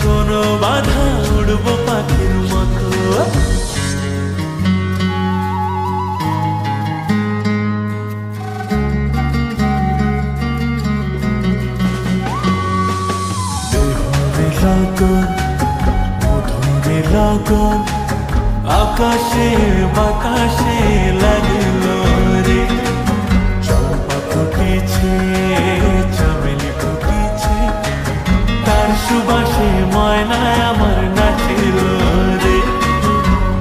কোনো বাধা উড়বো পাখির মতো। লগন মধুরে লগন আকাশে বাতাসে লাগিল রে। চম্পা ফুটেছে চামেলি ফুটেছে তার সুবাসে ময়নায় আমার নাচিল রে।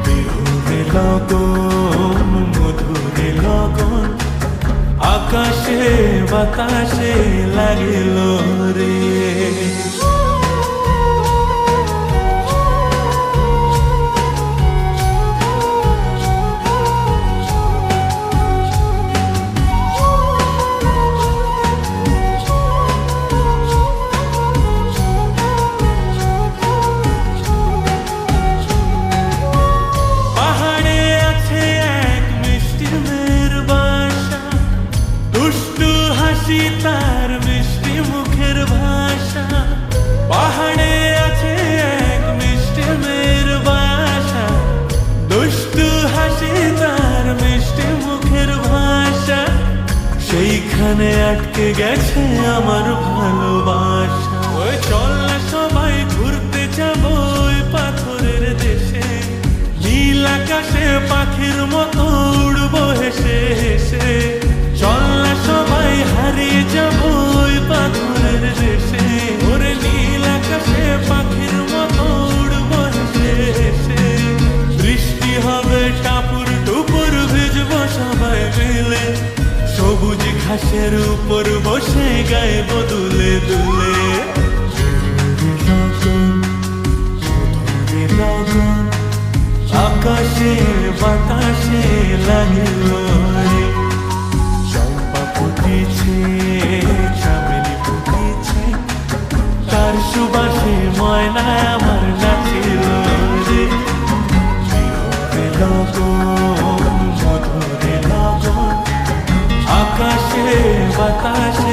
বিহুরে লগন মধুরে লগন আকাশে বাতাসে লাগিল রে। তার মিষ্টি মুখের ভাষা পাহাড়ে আছে এক মিষ্টি মেয়ের বাসা। দুষ্টু হাসি তার মিষ্টি মুখের ভাষা সেইখানে আটকে গেছে আমার ভালোবাসা। ওই চল না সবাই ঘুরতে যাবো ওই পাথরের দেশে। নীল আকাশে পাখির মতো উড়বো হেসে হেসে। চল না সবাই হারিয়ে যাবো ওই পাথরের দেশে। ওরে নীল আকাশে পাখির মতো উড়বো হেসে হেসে। বৃষ্টি হবে টাপুর টুপুর ভিজবো সবাই মিলে। সবুজ ঘাসের উপর বসে গাইবো দুলে দুলে। মধুরে লগন আকাশে বাতাসে লাগিল রে। চম্পা ফুটেছে চামেলি ফুটেছে তার সুবাসে ময়নায় আমার নাচিল রে। বিহুরে লগন মধুরে লগন আকাশে বাতাসে